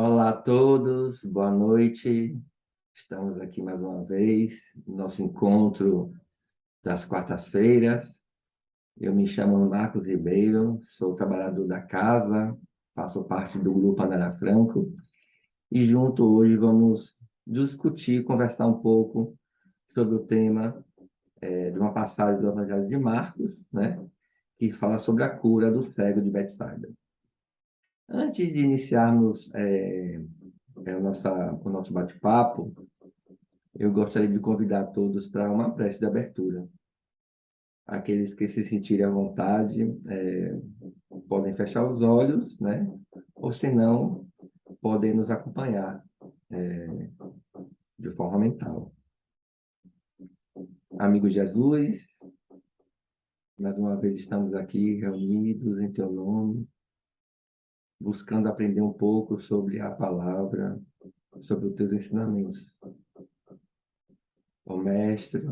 Olá a todos, boa noite. Estamos aqui mais uma vez, no nosso encontro das quartas-feiras. Eu me chamo Marcos Ribeiro, sou trabalhador da casa, faço parte do grupo Andara Franco e junto hoje vamos discutir, conversar um pouco sobre o tema de uma passagem do Evangelho de Marcos, né, que fala sobre a cura do cego de Betsaida. Antes de iniciarmos o nosso bate-papo, eu gostaria de convidar todos para uma prece de abertura. Aqueles que se sentirem à vontade, podem fechar os olhos, né? Ou, se não, podem nos acompanhar de forma mental. Amigo Jesus, mais uma vez estamos aqui reunidos em Teu nome, buscando aprender um pouco sobre a palavra, sobre os Teus ensinamentos. Ó Mestre,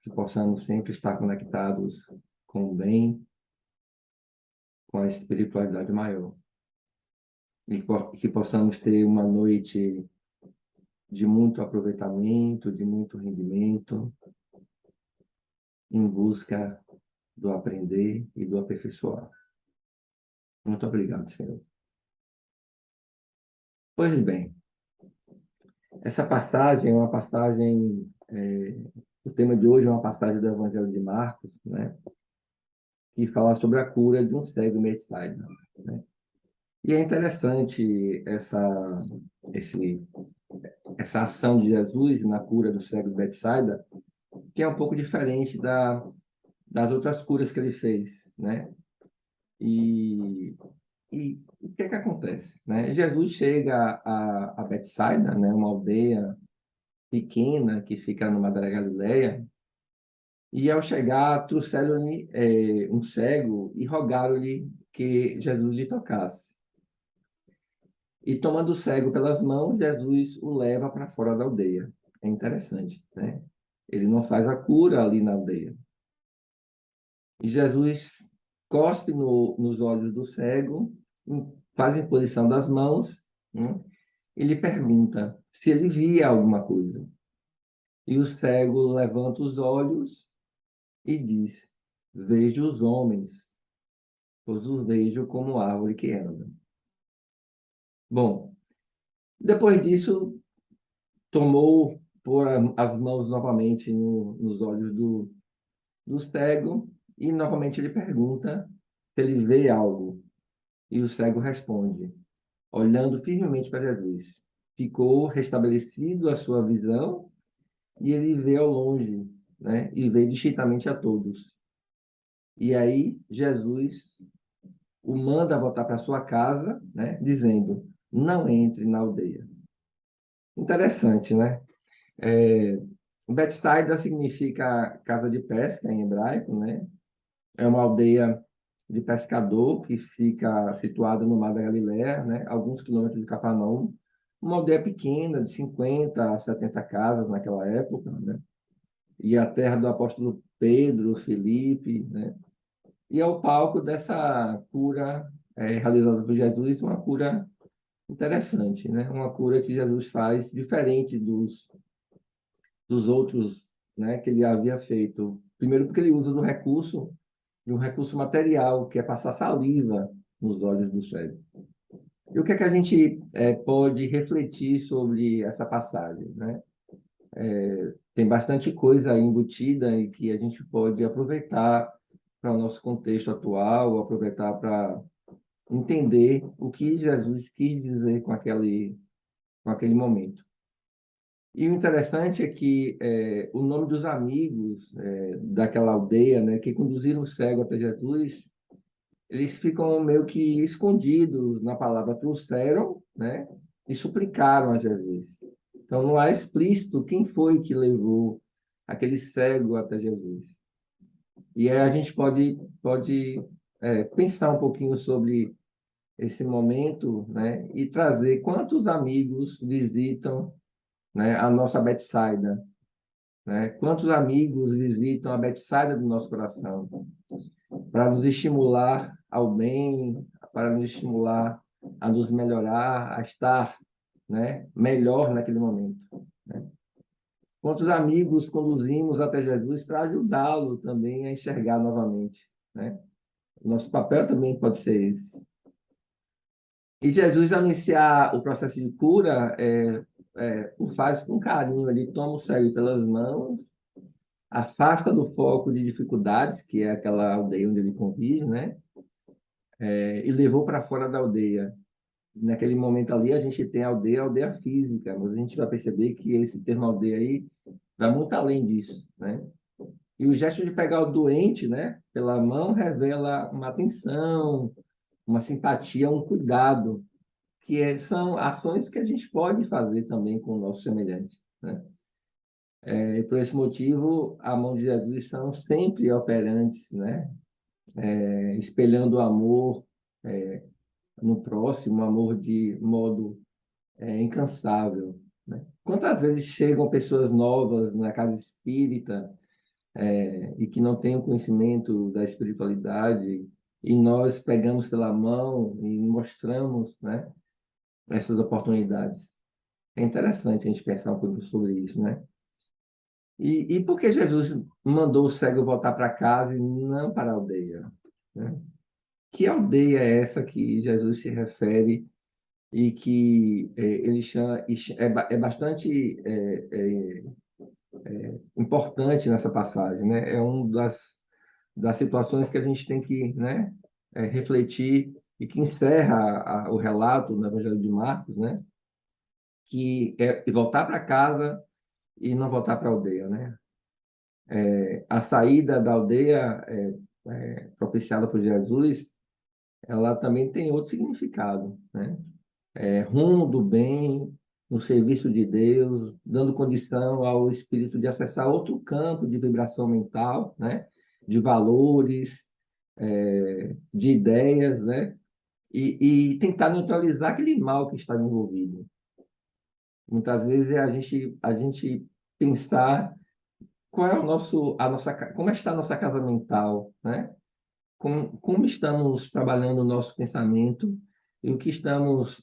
que possamos sempre estar conectados com o bem, com a espiritualidade maior. E que possamos ter uma noite de muito aproveitamento, de muito rendimento, em busca do aprender e do aperfeiçoar. Muito obrigado, Senhor. Pois bem, essa passagem é uma passagem, o tema de hoje é uma passagem do Evangelho de Marcos, né, que fala sobre a cura de um cego Betsaida, né? E é interessante esse, essa ação de Jesus na cura do cego de Betsaida, que é um pouco diferente das outras curas que ele fez, né? E, e o que é que acontece, né? Jesus chega a Betsaida, né? Uma aldeia pequena que fica no mar da Galileia, e ao chegar, trouxeram-lhe um cego e rogaram-lhe que Jesus lhe tocasse. E tomando o cego pelas mãos, Jesus o leva para fora da aldeia. É interessante, né? Ele não faz a cura ali na aldeia. E Jesus cospe nos olhos do cego, faz a imposição das mãos, né? E lhe pergunta se ele via alguma coisa. E o cego levanta os olhos e diz: Vejo os homens, pois os vejo como árvore que anda. Bom, depois disso, tomou pôr as mãos novamente nos olhos do cego e novamente ele pergunta se ele vê algo. E o cego responde, olhando firmemente para Jesus. Ficou restabelecido a sua visão e ele vê ao longe, né? E vê distintamente a todos. E aí Jesus o manda voltar para sua casa, né? Dizendo, não entre na aldeia. Interessante, né? Betsaida significa casa de pesca em hebraico, né? É uma aldeia de pescador que fica situada no Mar da Galileia, né? Alguns quilômetros de Cafarnaum. Uma aldeia pequena, de 50 a 70 casas naquela época, né? E a terra do apóstolo Pedro, Felipe, né? E é o palco dessa cura realizada por Jesus, uma cura interessante, né? Uma cura que Jesus faz diferente dos outros, né, que ele havia feito. Primeiro porque ele usa de um recurso material, que é passar saliva nos olhos do cego. E o que é que a gente pode refletir sobre essa passagem, né? Tem bastante coisa aí embutida e que a gente pode aproveitar para o nosso contexto atual, aproveitar para entender o que Jesus quis dizer com aquele momento. E o interessante é que o nome dos amigos daquela aldeia, né, que conduziram o cego até Jesus, eles ficam meio que escondidos na palavra trouxeram, né, e suplicaram a Jesus. Então, não há explícito quem foi que levou aquele cego até Jesus. E aí a gente pode pensar um pouquinho sobre esse momento, né, e trazer quantos amigos visitam, né, a nossa Betsaida, né? Quantos amigos visitam a Betsaida do nosso coração para nos estimular ao bem, para nos estimular a nos melhorar, a estar, né, melhor naquele momento, né? Quantos amigos conduzimos até Jesus para ajudá-lo também a enxergar novamente, né? Nosso papel também pode ser esse. E Jesus, ao iniciar o processo de cura, o faz com carinho. Ele toma o cego pelas mãos, afasta do foco de dificuldades, que é aquela aldeia onde ele convive, né? E levou para fora da aldeia. Naquele momento ali, a gente tem a aldeia física, mas a gente vai perceber que esse termo aldeia aí vai muito além disso, né? E o gesto de pegar o doente, né, pela mão, revela uma atenção, uma simpatia, um cuidado, são ações que a gente pode fazer também com o nosso semelhante, né? E por esse motivo, a mão de Jesus estão sempre operantes, né? Espelhando o amor no próximo, amor de modo incansável, né? Quantas vezes chegam pessoas novas na casa espírita e que não têm o conhecimento da espiritualidade e nós pegamos pela mão e mostramos, né, essas oportunidades. É interessante a gente pensar um pouco sobre isso, né? E por que Jesus mandou o cego voltar para casa e não para a aldeia, né? Que aldeia é essa que Jesus se refere e que ele chama, é bastante importante nessa passagem, né? É uma das situações que a gente tem que, né, refletir e que encerra o relato no Evangelho de Marcos, né? Que é voltar para casa e não voltar para a aldeia, né? A saída da aldeia propiciada por Jesus, ela também tem outro significado, né? Rumo do bem, no serviço de Deus, dando condição ao espírito de acessar outro campo de vibração mental, né? De valores, de ideias, né? E tentar neutralizar aquele mal que está envolvido. Muitas vezes é a gente pensar qual é como está a nossa casa mental, né? Como estamos trabalhando o nosso pensamento e o que estamos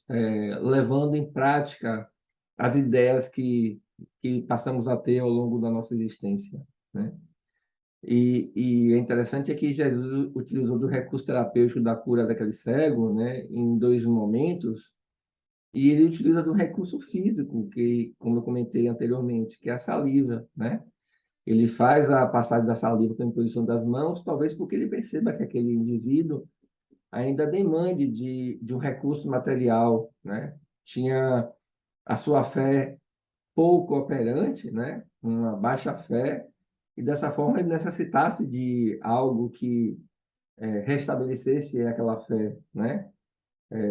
levando em prática as ideias que passamos a ter ao longo da nossa existência, né? E é interessante é que Jesus utilizou do recurso terapêutico da cura daquele cego, né, em dois momentos, e ele utiliza do recurso físico, que, como eu comentei anteriormente, que é a saliva, né? Ele faz a passagem da saliva pela imposição das mãos, talvez porque ele perceba que aquele indivíduo ainda demande de um recurso material, né? Tinha a sua fé pouco operante, né? Uma baixa fé, e dessa forma ele necessitasse de algo que restabelecesse aquela fé, né?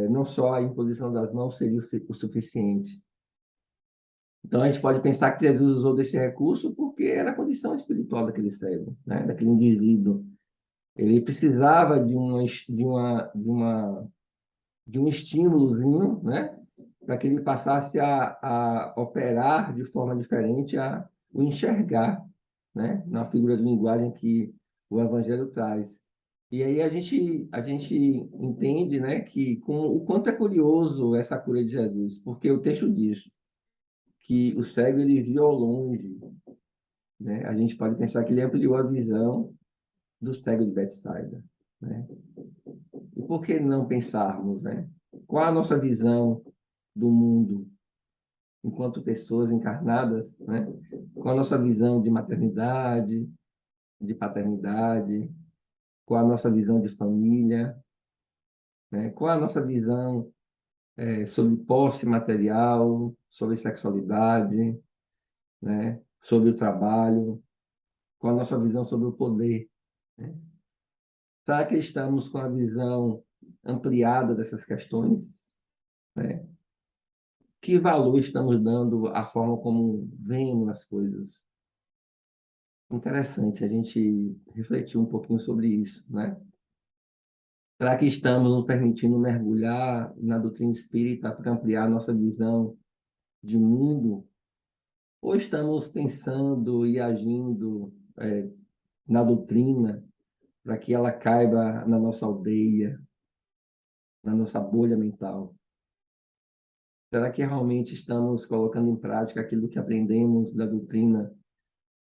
Não só a imposição das mãos seria o suficiente. Então a gente pode pensar que Jesus usou desse recurso porque era a condição espiritual daquele cego, né? Daquele indivíduo. Ele precisava de um estímulozinho, né? Para que ele passasse a operar de forma diferente, a o enxergar, né? Na figura de linguagem que o Evangelho traz. E aí a gente entende, né, que o quanto é curioso essa cura de Jesus, porque o texto diz que o cego ele viu ao longe, né? A gente pode pensar que ele ampliou a visão do cego de Betsaida, né? E por que não pensarmos, né? Qual a nossa visão do mundo enquanto pessoas encarnadas, né? Qual a nossa visão de maternidade, de paternidade, qual a nossa visão de família, né? Qual a nossa visão sobre posse material, sobre sexualidade, né? Sobre o trabalho, qual a nossa visão sobre o poder, né? Será que estamos com a visão ampliada dessas questões, né? Que valor estamos dando à forma como vemos as coisas? Interessante a gente refletir um pouquinho sobre isso, né? Será que estamos nos permitindo mergulhar na doutrina espírita para ampliar nossa visão de mundo? Ou estamos pensando e agindo na doutrina para que ela caiba na nossa aldeia, na nossa bolha mental? Será que realmente estamos colocando em prática aquilo que aprendemos da doutrina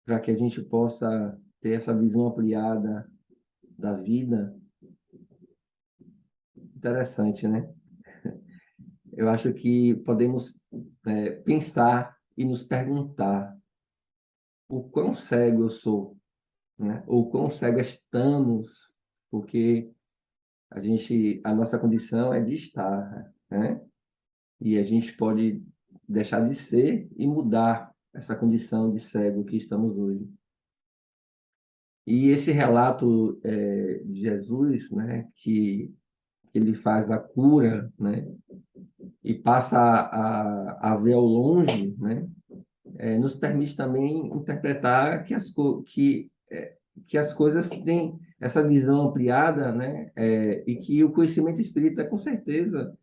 para que a gente possa ter essa visão ampliada da vida? Interessante, né? Eu acho que podemos pensar e nos perguntar o quão cego eu sou, né? Ou quão cego estamos, porque a nossa condição é de estar, né? E a gente pode deixar de ser e mudar essa condição de cego que estamos hoje. E esse relato de Jesus, né, que ele faz a cura, né, e passa a ver ao longe, né, nos permite também interpretar que as coisas têm essa visão ampliada, né, e que o conhecimento espírita, com certeza,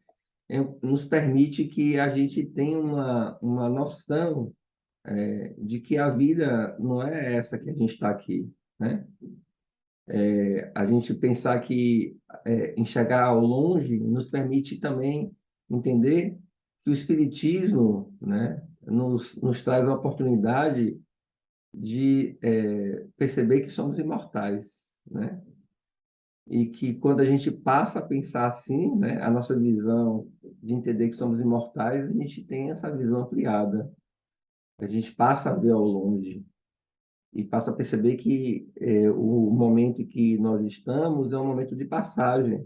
nos permite que a gente tenha uma noção de que a vida não é essa que a gente está aqui, né? A gente pensar que enxergar ao longe nos permite também entender que o Espiritismo, né, nos traz a oportunidade de perceber que somos imortais, né? E que quando a gente passa a pensar assim, né, a nossa visão de entender que somos imortais, a gente tem essa visão ampliada. A gente passa a ver ao longe e passa a perceber que o momento em que nós estamos é um momento de passagem,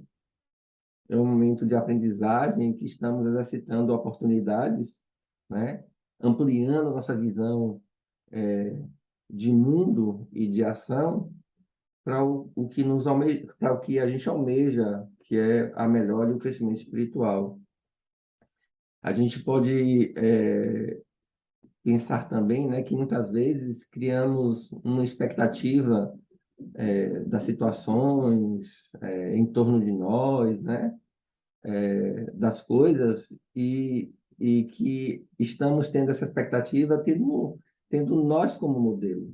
é um momento de aprendizagem em que estamos exercitando oportunidades, né? Ampliando a nossa visão de mundo e de ação para o que para o que a gente almeja, que é a melhora e o crescimento espiritual. A gente pode pensar também, né, que muitas vezes criamos uma expectativa das situações em torno de nós, né, das coisas, e que estamos tendo essa expectativa tendo nós como modelo.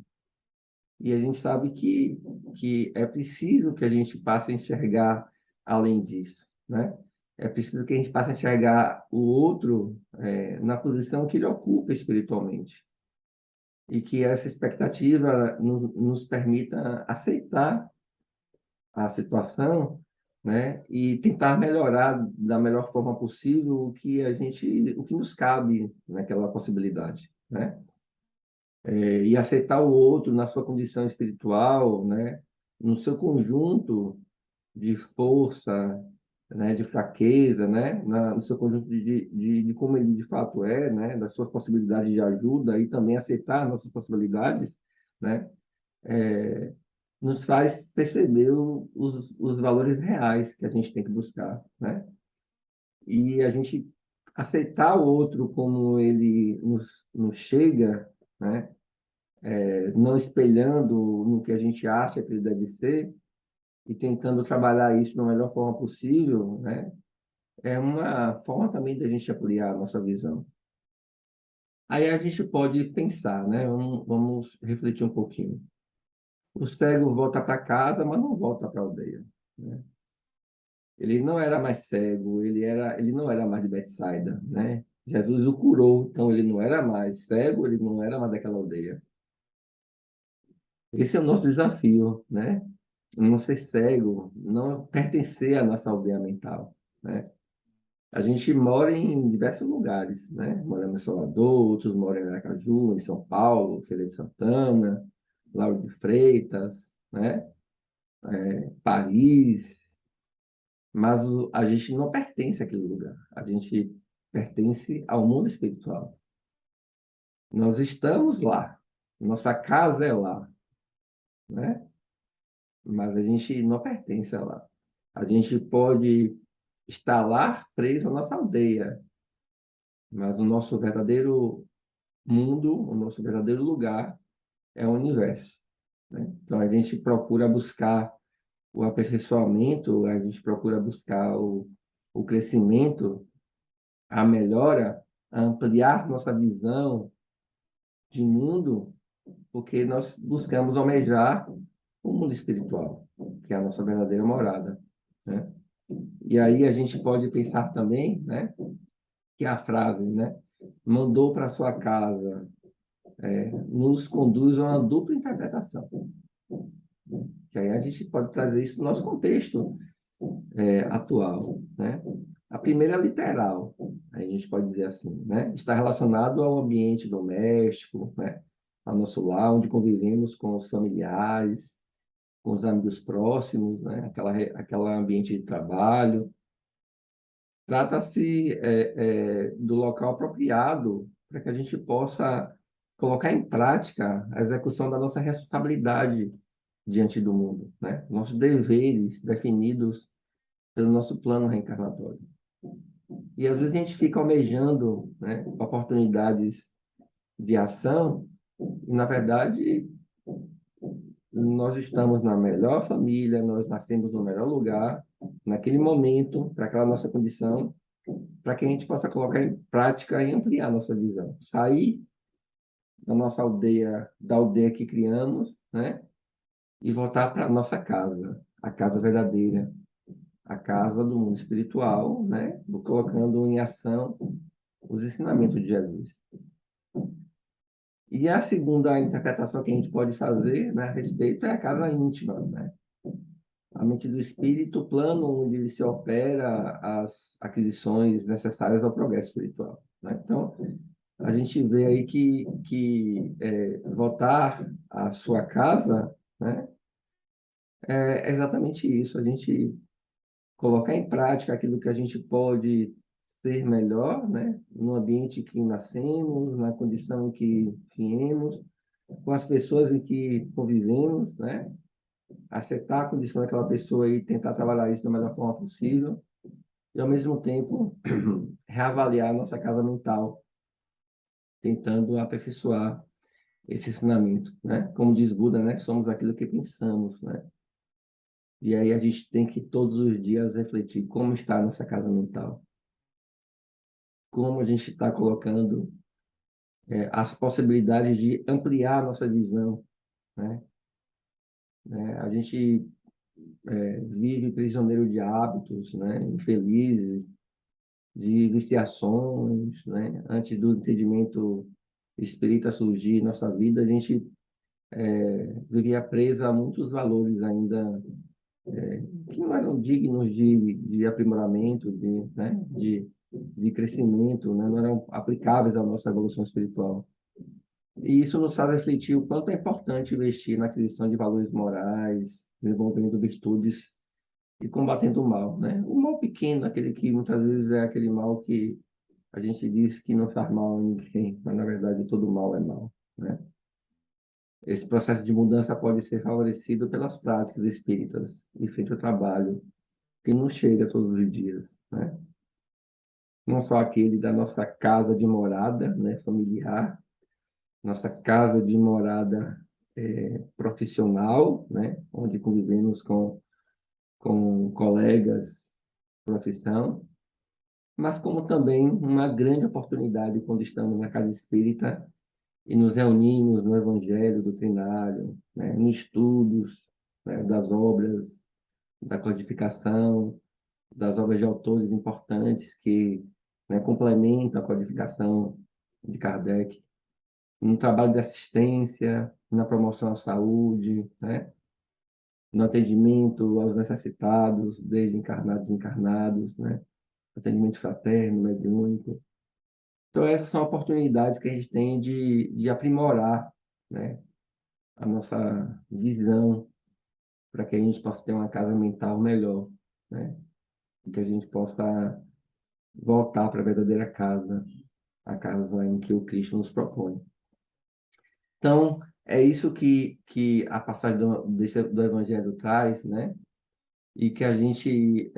E a gente sabe que é preciso que a gente passe a enxergar além disso, né? É preciso que a gente passe a enxergar o outro na posição que ele ocupa espiritualmente. E que essa expectativa nos permita aceitar a situação, né? E tentar melhorar da melhor forma possível o que nos cabe naquela possibilidade, né? E aceitar o outro na sua condição espiritual, né? No seu conjunto de força, né? De fraqueza, né? No seu conjunto de como ele de fato é, né? Das suas possibilidades de ajuda e também aceitar nossas possibilidades, né? Nos faz perceber os valores reais que a gente tem que buscar, né? E a gente aceitar o outro como ele nos chega, né? Não espelhando no que a gente acha que ele deve ser e tentando trabalhar isso da melhor forma possível, né? É uma forma também da gente ampliar a nossa visão. Aí a gente pode pensar, né? Vamos refletir um pouquinho. O cego volta para casa, mas não volta para a aldeia, né? Ele não era mais cego, ele não era mais de Betsaida, né? Jesus o curou, então ele não era mais cego, ele não era mais daquela aldeia. Esse é o nosso desafio, né? Não ser cego, não pertencer à nossa aldeia mental, né? A gente mora em diversos lugares, né? Moramos em Salvador, outros moram em Aracaju, em São Paulo, Feira de Santana, Lauro de Freitas, né? Paris, mas a gente não pertence àquele lugar. A gente pertence ao mundo espiritual. Nós estamos lá, nossa casa é lá, né? Mas a gente não pertence a lá. A gente pode estar lá preso à nossa aldeia, mas o nosso verdadeiro mundo, o nosso verdadeiro lugar é o universo, né? Então a gente procura buscar o aperfeiçoamento, a gente procura buscar o crescimento, a melhora, a ampliar nossa visão de mundo, porque nós buscamos almejar o mundo espiritual, que é a nossa verdadeira morada, né? E aí a gente pode pensar também, né, que a frase, né, mandou para sua casa, nos conduz a uma dupla interpretação. Que aí a gente pode trazer isso para o nosso contexto atual, né? A primeira é literal, a gente pode dizer assim, né? Está relacionado ao ambiente doméstico, né? Ao nosso lar, onde convivemos com os familiares, com os amigos próximos, né? Aquela ambiente de trabalho. Trata-se do local apropriado para que a gente possa colocar em prática a execução da nossa responsabilidade diante do mundo, né? Nossos deveres definidos pelo nosso plano reencarnatório. E às vezes a gente fica almejando, né, oportunidades de ação e, na verdade, nós estamos na melhor família, nós nascemos no melhor lugar, naquele momento, para aquela nossa condição, para que a gente possa colocar em prática e ampliar a nossa visão. Sair da nossa aldeia, da aldeia que criamos, né, e voltar para a nossa casa, a casa verdadeira, a casa do mundo espiritual, né, colocando em ação os ensinamentos de Jesus. E a segunda interpretação que a gente pode fazer, né, a respeito é a casa íntima, né? A mente do espírito, o plano onde se opera as aquisições necessárias ao progresso espiritual, né? Então, a gente vê aí que voltar à sua casa, né, é exatamente isso, a gente colocar em prática aquilo que a gente pode ser melhor, né, no ambiente que nascemos, na condição em que viemos, com as pessoas em que convivemos, né, aceitar a condição daquela pessoa e tentar trabalhar isso da melhor forma possível, e ao mesmo tempo reavaliar a nossa casa mental, tentando aperfeiçoar esse ensinamento, né? Como diz Buda, né, somos aquilo que pensamos, né? E aí a gente tem que todos os dias refletir como está a nossa casa mental, como a gente está colocando as possibilidades de ampliar a nossa visão, né? A gente vive prisioneiro de hábitos, né? Infelizes, de viciações, né? Antes do entendimento espírita surgir em nossa vida, a gente vivia preso a muitos valores ainda que não eram dignos de aprimoramento, de crescimento, né? Não eram aplicáveis à nossa evolução espiritual. E isso nos faz refletir o quanto é importante investir na aquisição de valores morais, desenvolvendo virtudes e combatendo o mal, né? O mal pequeno, aquele que muitas vezes é aquele mal que a gente diz que não faz mal a ninguém, mas na verdade todo mal é mal, né? Esse processo de mudança pode ser favorecido pelas práticas espíritas e feito o trabalho que não chega todos os dias, né? Não só aquele da nossa casa de morada, né, familiar, nossa casa de morada profissional, né, onde convivemos com colegas de profissão, mas como também uma grande oportunidade quando estamos na casa espírita e nos reunimos no evangelho doutrinário, né, nos estudos, né, das obras, da codificação, das obras de autores importantes que, né, complementam a codificação de Kardec, no trabalho de assistência, na promoção à saúde, né, no atendimento aos necessitados, desde encarnados e encarnados, né, atendimento fraterno, mediúnico. Então, essas são oportunidades que a gente tem de aprimorar, né, a nossa visão para que a gente possa ter uma casa mental melhor, né, e que a gente possa voltar para a verdadeira casa, a casa em que o Cristo nos propõe. Então, é isso que a passagem do Evangelho traz, né? E que a gente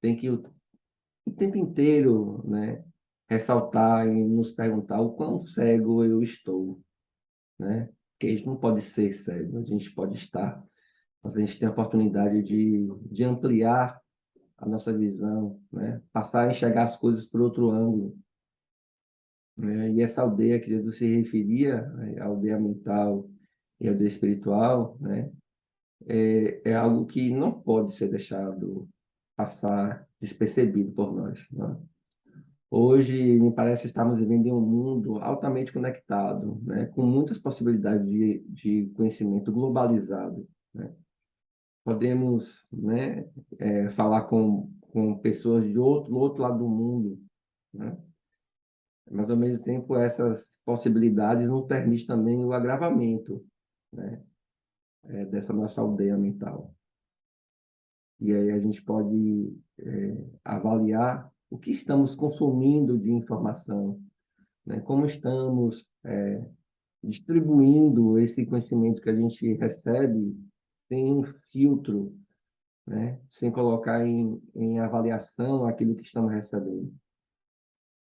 tem que o tempo inteiro, né, ressaltar e nos perguntar o quão cego eu estou, né? Porque a gente não pode ser cego, a gente pode estar, mas a gente tem a oportunidade de ampliar a nossa visão, né? Passar a enxergar as coisas por outro ângulo, né? E essa aldeia que Jesus se referia, né, a aldeia mental e a aldeia espiritual, né? É algo que não pode ser deixado, passar despercebido por nós, né? Hoje, me parece estarmos vivendo em um mundo altamente conectado, né? Com muitas possibilidades de conhecimento globalizado, né? Podemos, né, falar com pessoas do outro lado do mundo, né? Mas, ao mesmo tempo, essas possibilidades não permitem também o agravamento, né, dessa nossa aldeia mental. E aí a gente pode avaliar o que estamos consumindo de informação, né? Como estamos distribuindo esse conhecimento que a gente recebe sem um filtro, né? Sem colocar em avaliação aquilo que estamos recebendo.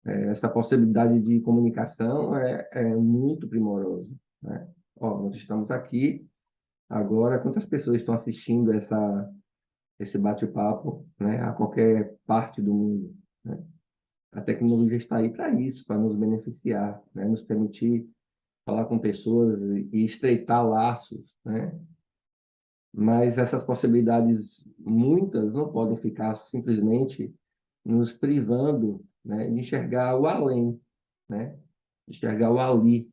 Essa possibilidade de comunicação é muito primorosa, né? Ó, nós estamos aqui agora, quantas pessoas estão assistindo esse bate-papo, né? A qualquer parte do mundo, né? A tecnologia está aí para isso, para nos beneficiar, né? Nos permitir falar com pessoas e estreitar laços, né? Mas essas possibilidades, muitas, não podem ficar simplesmente nos privando, né, de enxergar o além, né? De enxergar o ali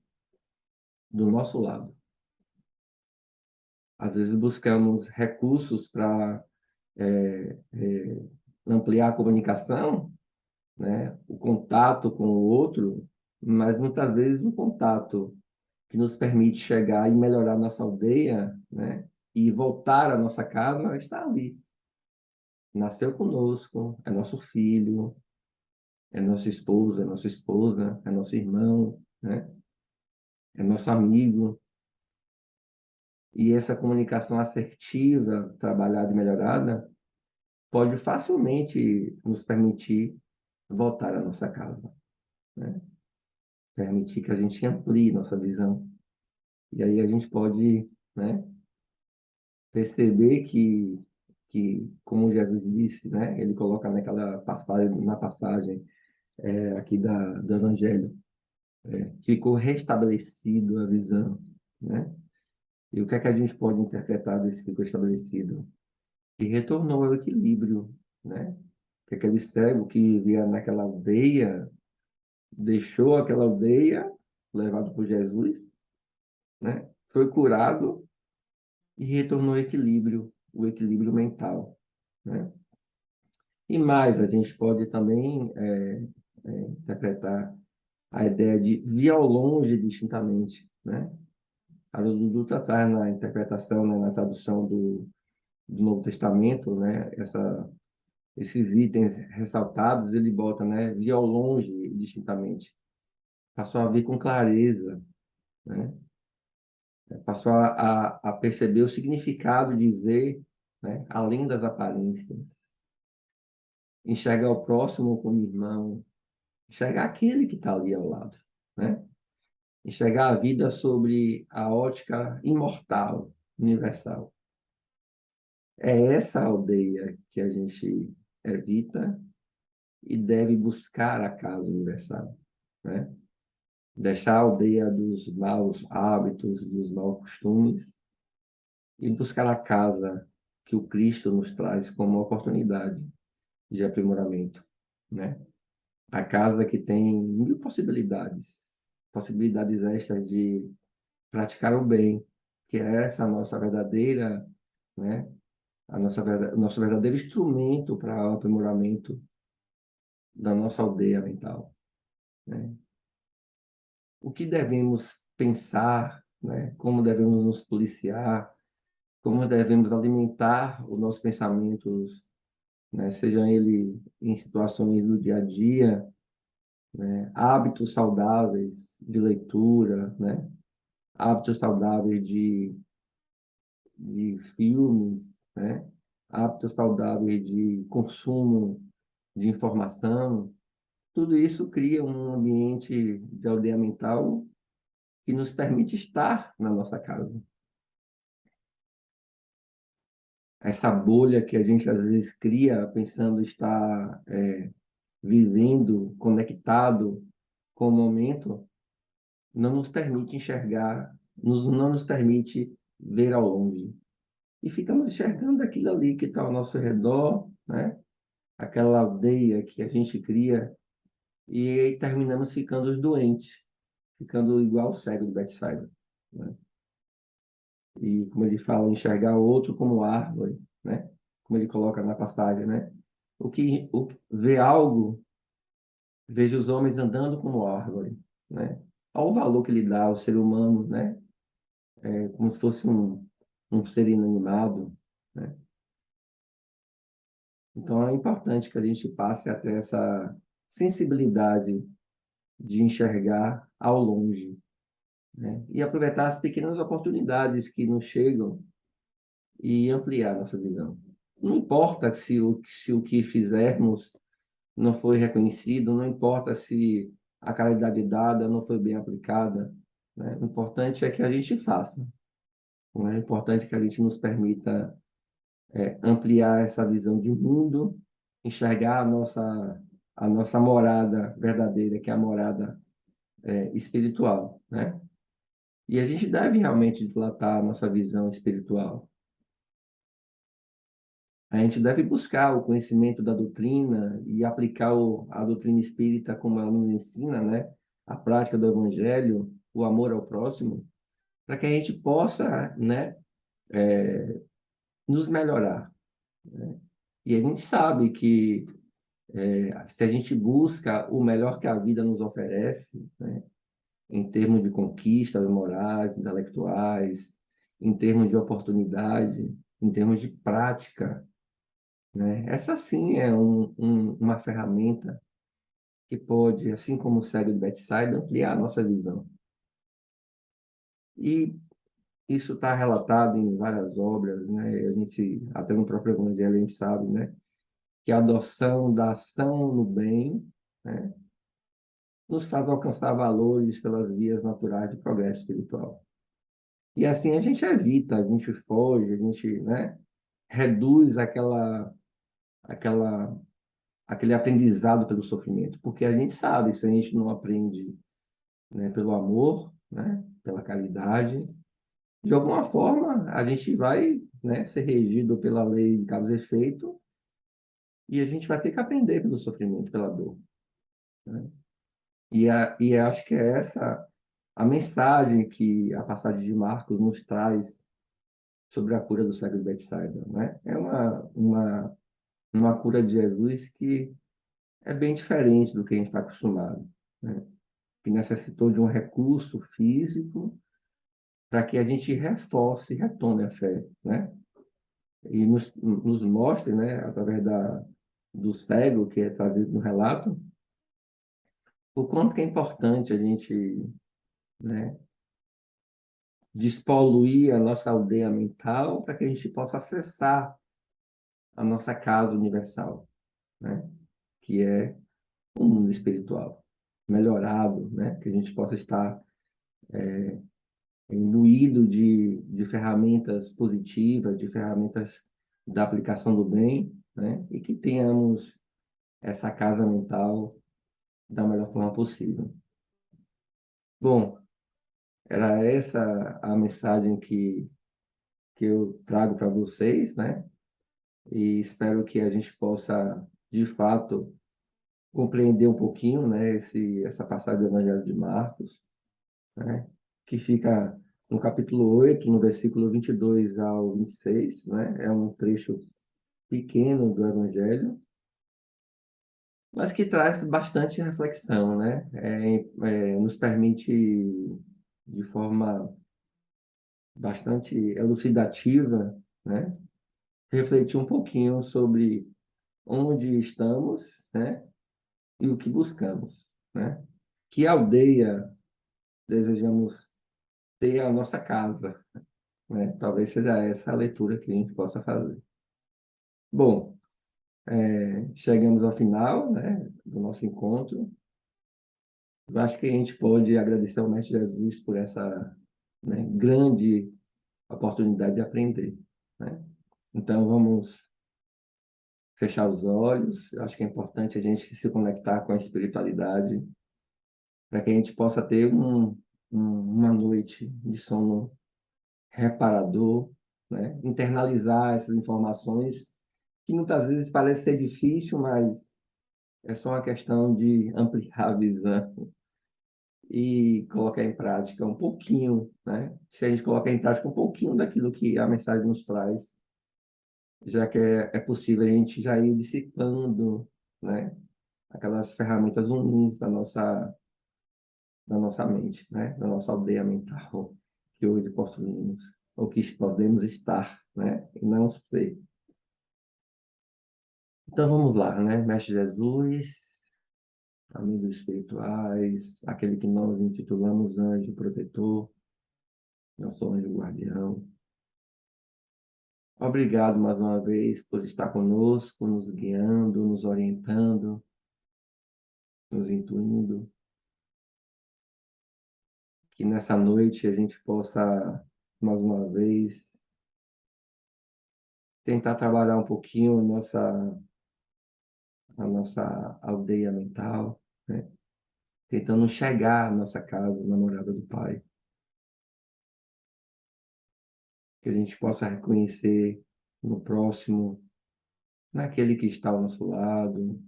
do nosso lado. Às vezes buscamos recursos para ampliar a comunicação, né? O contato com o outro, mas muitas vezes o contato que nos permite chegar e melhorar nossa aldeia, né? E voltar à nossa casa está ali. Nasceu conosco, é nosso filho, é nossa esposa, é nosso irmão, né? É nosso amigo. E essa comunicação assertiva, trabalhada e melhorada, pode facilmente nos permitir voltar à nossa casa, né? Permitir que a gente amplie nossa visão. E aí a gente pode, né, perceber que, como Jesus disse, né, ele coloca naquela passagem, na passagem aqui do Evangelho, ficou restabelecido a visão, né? E o que é que a gente pode interpretar desse ficou estabelecido? E retornou ao equilíbrio, né? Que aquele cego que vivia naquela aldeia, deixou aquela aldeia, levado por Jesus, né? Foi curado e retornou ao equilíbrio, o equilíbrio mental, né? E mais, a gente pode também interpretar a ideia de vir ao longe distintamente, né? A Dudu traz na interpretação, né, na tradução do Novo Testamento, né, esses itens ressaltados, ele bota, né, vir ao longe distintamente. Passou a ver com clareza, né? Passou a perceber o significado de ver, né, além das aparências. Enxergar o próximo como irmão, enxergar aquele que está ali ao lado, né? Enxergar a vida sobre a ótica imortal, universal. É essa aldeia que a gente evita e deve buscar a casa universal, né? Deixar a aldeia dos maus hábitos, dos maus costumes e buscar a casa que o Cristo nos traz como uma oportunidade de aprimoramento, né? A casa que tem mil possibilidades, possibilidades extras de praticar o bem, que é essa a nossa verdadeira, né? O nosso verdadeiro instrumento para o aprimoramento da nossa aldeia mental, né? O que devemos pensar, né? Como devemos nos policiar, como devemos alimentar os nossos pensamentos, né? Seja ele em situações do dia a dia, né? Hábitos saudáveis de leitura, né? Hábitos saudáveis de filmes, né? Hábitos saudáveis de consumo de informação. Tudo isso cria um ambiente de aldeia mental que nos permite estar na nossa casa. Essa bolha que a gente às vezes cria pensando estar vivendo conectado com o momento, não nos permite enxergar, não nos permite ver ao longe. E ficamos enxergando aquilo ali que está ao nosso redor, né? aquela aldeia que a gente cria, e aí terminamos ficando os doentes, ficando igual o cego de Betsaida, né? E como ele fala, enxergar o outro como árvore, né? Como ele coloca na passagem, né? Vê algo, veja os homens andando como árvore, né? Olha o valor que ele dá ao ser humano, né? É como se fosse um ser inanimado, né? Então é importante que a gente passe a ter essa sensibilidade de enxergar ao longe, né? E aproveitar as pequenas oportunidades que nos chegam e ampliar nossa visão. Não importa se o que fizermos não foi reconhecido, não importa se a caridade dada não foi bem aplicada, né? O importante é que a gente faça, né? É importante que a gente nos permita ampliar essa visão de mundo, enxergar a nossa morada verdadeira, que é a morada espiritual, né? E a gente deve realmente dilatar a nossa visão espiritual. A gente deve buscar o conhecimento da doutrina e aplicar a doutrina espírita como ela nos ensina, né? A prática do evangelho, o amor ao próximo, para que a gente possa, né, nos melhorar, né? E a gente sabe que se a gente busca o melhor que a vida nos oferece, né, em termos de conquistas morais, intelectuais, em termos de oportunidade, em termos de prática, né? Essa sim é uma ferramenta que pode, assim como o cego de Betsaida, ampliar a nossa visão. E isso está relatado em várias obras, né? A gente, até no próprio Evangelho, a gente sabe, né? Que a adoção da ação no bem, né, nos faz alcançar valores pelas vias naturais de progresso espiritual. E assim a gente evita, a gente foge, a gente, né, reduz aquela, aquele aprendizado pelo sofrimento, porque a gente sabe, se a gente não aprende, né, pelo amor, né, pela caridade, de alguma forma a gente vai, né, ser regido pela lei de causa e efeito e a gente vai ter que aprender pelo sofrimento, pela dor, né? E acho que é essa a mensagem que a passagem de Marcos nos traz sobre a cura do cego de Betsaida, né? É uma cura de Jesus que é bem diferente do que a gente está acostumado, né? Que necessitou de um recurso físico para que a gente reforce e retome a fé, né? E nos mostre, né, através do cego que é trazido no relato, o quanto que é importante a gente, né, despoluir a nossa aldeia mental para que a gente possa acessar a nossa casa universal, né, que é o mundo espiritual melhorado, né, que a gente possa estar imbuído de ferramentas positivas, de ferramentas da aplicação do bem, né, e que tenhamos essa casa mental da melhor forma possível. Bom, era essa a mensagem que eu trago para vocês, né? E espero que a gente possa, de fato, compreender um pouquinho, né, essa passagem do Evangelho de Marcos, né? Que fica no capítulo 8, no versículo 22 ao 26, né? É um trecho pequeno do Evangelho, mas que traz bastante reflexão, né? Nos permite, de forma bastante elucidativa, né, refletir um pouquinho sobre onde estamos, né, e o que buscamos, né? Que aldeia desejamos ter a nossa casa, né? Talvez seja essa a leitura que a gente possa fazer. Bom, chegamos ao final, né, do nosso encontro. Eu acho que a gente pode agradecer ao Mestre Jesus por essa, né, grande oportunidade de aprender, né? Então, vamos fechar os olhos. Eu acho que é importante a gente se conectar com a espiritualidade para que a gente possa ter uma noite de sono reparador, né? Internalizar essas informações que muitas vezes parece ser difícil, mas é só uma questão de ampliar a visão e colocar em prática um pouquinho, né? Se a gente colocar em prática um pouquinho daquilo que a mensagem nos traz, já que é possível a gente já ir dissipando, né? Aquelas ferramentas ruins da nossa mente, né? Da nossa aldeia mental que hoje possuímos, ou que podemos estar, né? E não ser. Então vamos lá, né? Mestre Jesus, amigos espirituais, aquele que nós intitulamos anjo protetor, nosso anjo guardião. Obrigado mais uma vez por estar conosco, nos guiando, nos orientando, nos intuindo. Que nessa noite a gente possa, mais uma vez, tentar trabalhar um pouquinho a nossa aldeia mental, né? Tentando chegar à nossa casa, na morada do Pai. Que a gente possa reconhecer no próximo, naquele que está ao nosso lado,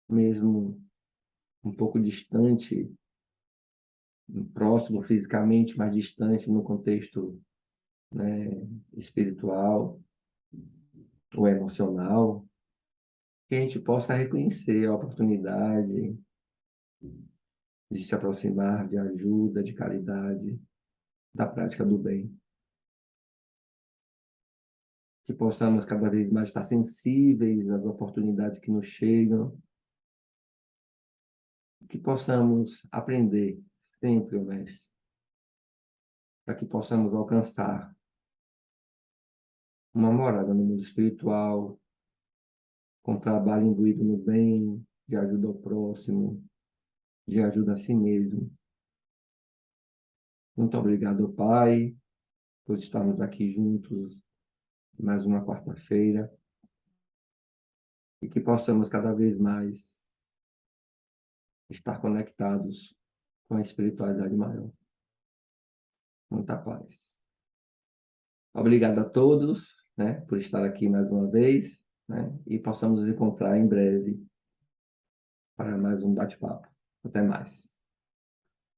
mesmo um pouco distante, próximo fisicamente, mas distante no contexto, né, espiritual ou emocional, que a gente possa reconhecer a oportunidade de se aproximar de ajuda, de caridade, da prática do bem. Que possamos cada vez mais estar sensíveis às oportunidades que nos chegam, que possamos aprender sempre, mestre, para que possamos alcançar uma morada no mundo espiritual, com trabalho imbuído no bem, de ajuda ao próximo, de ajuda a si mesmo. Muito obrigado, Pai, por estarmos aqui juntos mais uma quarta-feira e que possamos cada vez mais estar conectados com a espiritualidade maior. Muita paz. Obrigado a todos, né, por estar aqui mais uma vez, né, e possamos nos encontrar em breve para mais um bate-papo. Até mais.